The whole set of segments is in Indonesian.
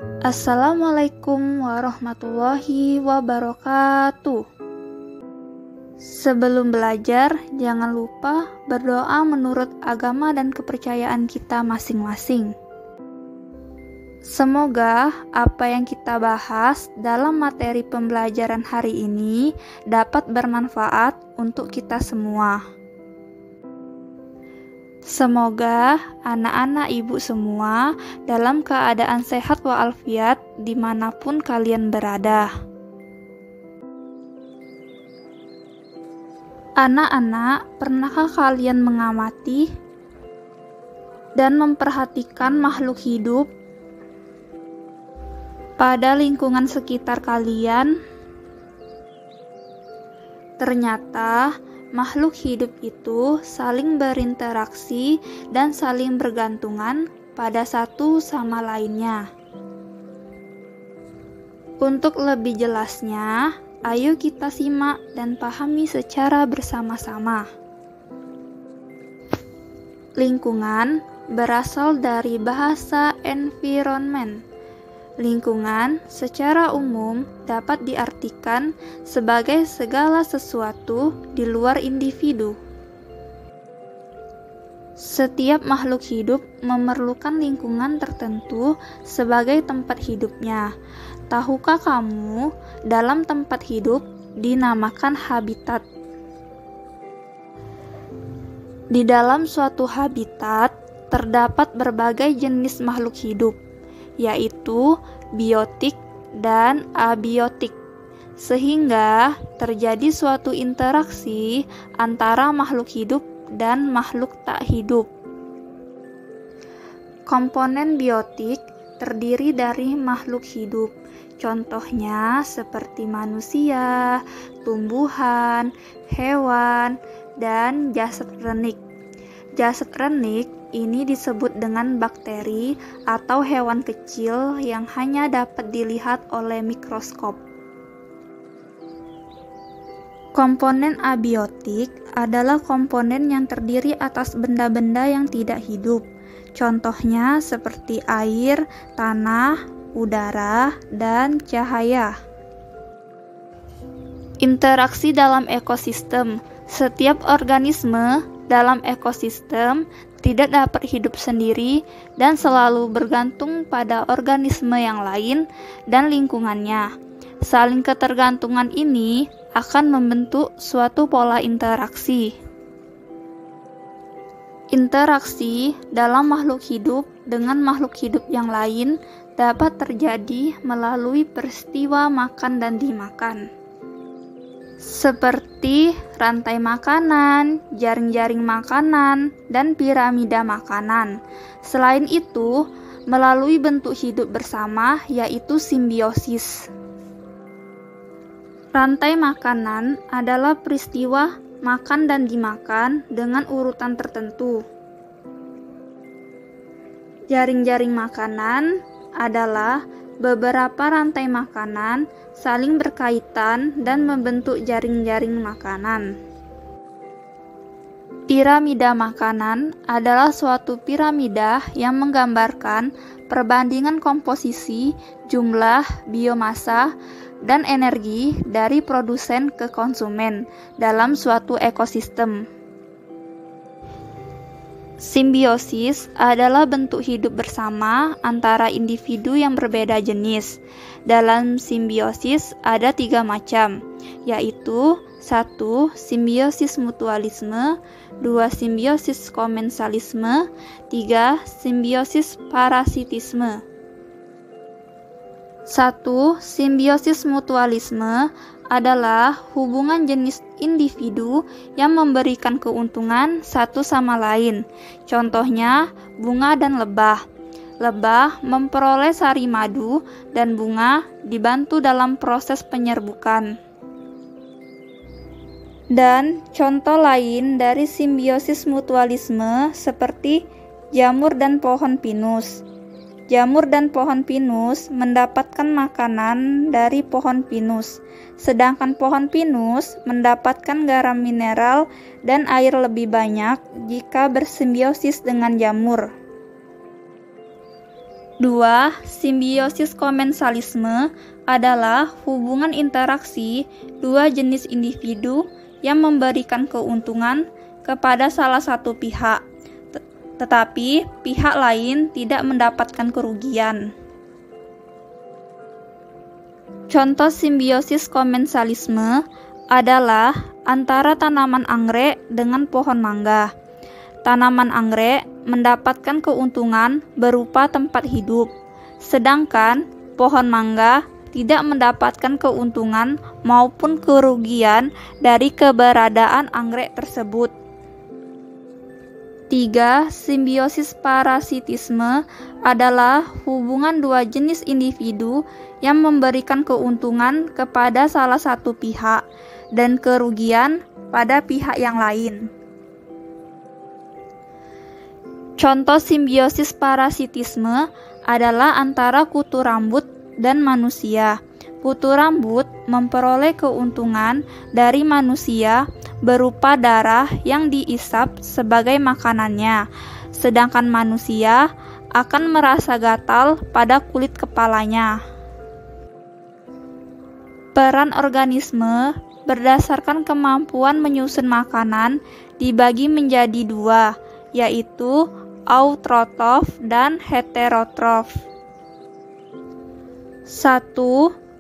Assalamualaikum warahmatullahi wabarakatuh. Sebelum belajar, jangan lupa berdoa menurut agama dan kepercayaan kita masing-masing. Semoga apa yang kita bahas dalam materi pembelajaran hari ini dapat bermanfaat untuk kita semua. Semoga anak-anak ibu semua dalam keadaan sehat walafiat dimanapun kalian berada. Anak-anak, pernahkah kalian mengamati dan memperhatikan makhluk hidup pada lingkungan sekitar kalian? Ternyata makhluk hidup itu saling berinteraksi dan saling bergantungan pada satu sama lainnya. Untuk lebih jelasnya, ayo kita simak dan pahami secara bersama-sama. Lingkungan berasal dari bahasa environment. Lingkungan secara umum dapat diartikan sebagai segala sesuatu di luar individu. Setiap makhluk hidup memerlukan lingkungan tertentu sebagai tempat hidupnya. Tahukah kamu, dalam tempat hidup dinamakan habitat. Di dalam suatu habitat terdapat berbagai jenis makhluk hidup, yaitu biotik dan abiotik, sehingga terjadi suatu interaksi antara makhluk hidup dan makhluk tak hidup. Komponen biotik terdiri dari makhluk hidup, contohnya seperti manusia, tumbuhan, hewan, dan jasad renik. Jasad renik ini disebut dengan bakteri atau hewan kecil yang hanya dapat dilihat oleh mikroskop. Komponen abiotik adalah komponen yang terdiri atas benda-benda yang tidak hidup. Contohnya seperti air, tanah, udara, dan cahaya. Interaksi dalam ekosistem. Setiap organisme dalam ekosistem tidak dapat hidup sendiri dan selalu bergantung pada organisme yang lain dan lingkungannya. Saling ketergantungan ini akan membentuk suatu pola interaksi. Interaksi dalam makhluk hidup dengan makhluk hidup yang lain dapat terjadi melalui peristiwa makan dan dimakan, seperti rantai makanan, jaring-jaring makanan, dan piramida makanan. Selain itu, melalui bentuk hidup bersama, yaitu simbiosis. Rantai makanan adalah peristiwa makan dan dimakan dengan urutan tertentu. Jaring-jaring makanan adalah beberapa rantai makanan saling berkaitan dan membentuk jaring-jaring makanan. Piramida makanan adalah suatu piramida yang menggambarkan perbandingan komposisi, jumlah, biomasa, dan energi dari produsen ke konsumen dalam suatu ekosistem. Simbiosis adalah bentuk hidup bersama antara individu yang berbeda jenis. Dalam simbiosis ada 3 macam, yaitu 1. Simbiosis mutualisme, 2. Simbiosis komensalisme, 3. Simbiosis parasitisme. 1. Simbiosis mutualisme adalah hubungan jenis individu yang memberikan keuntungan satu sama lain. Contohnya, bunga dan lebah. Lebah memperoleh sari madu dan bunga dibantu dalam proses penyerbukan. Dan contoh lain dari simbiosis mutualisme seperti jamur dan pohon pinus. Jamur dan pohon pinus mendapatkan makanan dari pohon pinus, sedangkan pohon pinus mendapatkan garam mineral dan air lebih banyak jika bersimbiosis dengan jamur. 2. Simbiosis komensalisme adalah hubungan interaksi dua jenis individu yang memberikan keuntungan kepada salah satu pihak, tetapi pihak lain tidak mendapatkan kerugian. Contoh simbiosis komensalisme adalah antara tanaman anggrek dengan pohon mangga. Tanaman anggrek mendapatkan keuntungan berupa tempat hidup, sedangkan pohon mangga tidak mendapatkan keuntungan maupun kerugian dari keberadaan anggrek tersebut. 3. Simbiosis parasitisme adalah hubungan dua jenis individu yang memberikan keuntungan kepada salah satu pihak dan kerugian pada pihak yang lain. Contoh simbiosis parasitisme adalah antara kutu rambut dan manusia. Kutu rambut memperoleh keuntungan dari manusia berupa darah yang diisap sebagai makanannya, sedangkan manusia akan merasa gatal pada kulit kepalanya. Peran organisme berdasarkan kemampuan menyusun makanan dibagi menjadi dua, yaitu autotrof dan heterotrof. 1.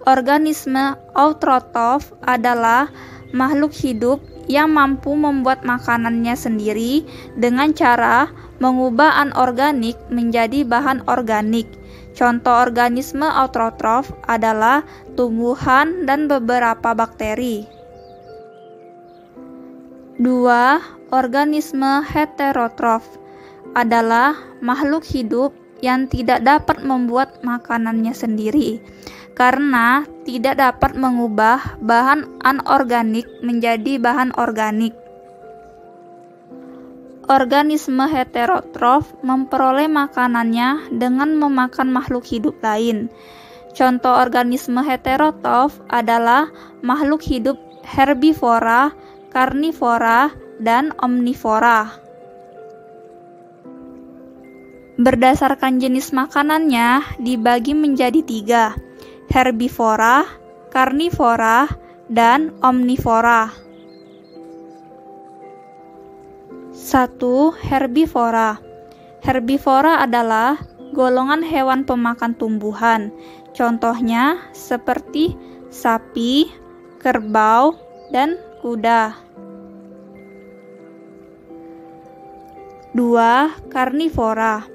Organisme autotrof adalah makhluk hidup yang mampu membuat makanannya sendiri dengan cara mengubah anorganik menjadi bahan organik. Contoh organisme autotrof adalah tumbuhan dan beberapa bakteri. 2. Organisme heterotrof adalah makhluk hidup yang tidak dapat membuat makanannya sendiri karena tidak dapat mengubah bahan anorganik menjadi bahan organik. Organisme heterotrof memperoleh makanannya dengan memakan makhluk hidup lain. Contoh organisme heterotrof adalah makhluk hidup herbivora, karnivora, dan omnivora. Berdasarkan jenis makanannya dibagi menjadi 3, herbivora, karnivora, dan omnivora. 1. Herbivora. Herbivora adalah golongan hewan pemakan tumbuhan. Contohnya seperti sapi, kerbau, dan kuda. 2. Karnivora.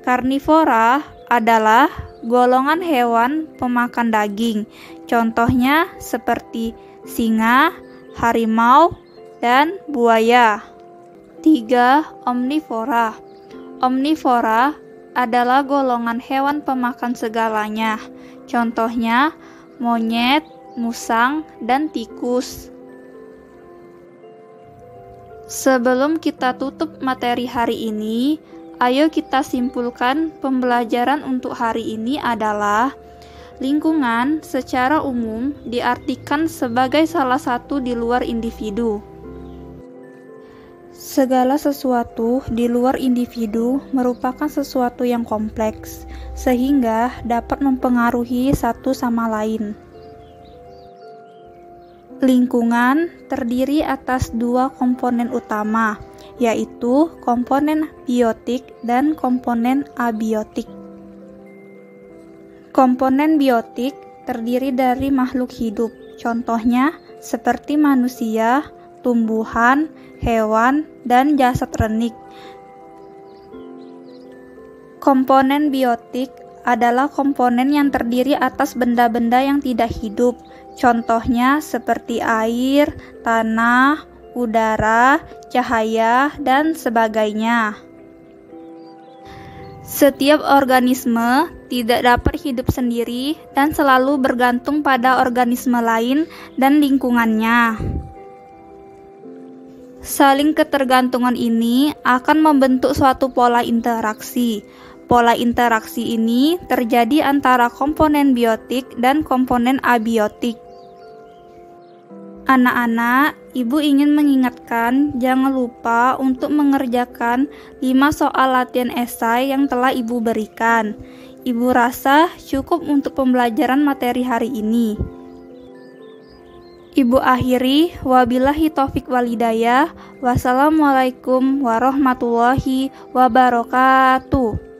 Karnivora adalah golongan hewan pemakan daging. Contohnya seperti singa, harimau, dan buaya. 3. Omnivora. Omnivora adalah golongan hewan pemakan segalanya. Contohnya monyet, musang, dan tikus. Sebelum kita tutup materi hari ini, ayo kita simpulkan pembelajaran untuk hari ini adalah lingkungan secara umum diartikan sebagai salah satu di luar individu. Segala sesuatu di luar individu merupakan sesuatu yang kompleks, sehingga dapat mempengaruhi satu sama lain. Lingkungan terdiri atas dua komponen utama, yaitu komponen biotik dan komponen abiotik. Komponen biotik terdiri dari makhluk hidup, contohnya seperti manusia, tumbuhan, hewan, dan jasad renik. Komponen biotik adalah komponen yang terdiri atas benda-benda yang tidak hidup, contohnya seperti air, tanah, udara, cahaya, dan sebagainya. Setiap organisme tidak dapat hidup sendiri dan selalu bergantung pada organisme lain dan lingkungannya. Saling ketergantungan ini akan membentuk suatu pola interaksi. Pola interaksi ini terjadi antara komponen biotik dan komponen abiotik. Anak-anak, Ibu ingin mengingatkan jangan lupa untuk mengerjakan 5 soal latihan esai yang telah Ibu berikan. Ibu rasa cukup untuk pembelajaran materi hari ini. Ibu akhiri, wabillahi taufik walhidayah. Wassalamualaikum warahmatullahi wabarakatuh.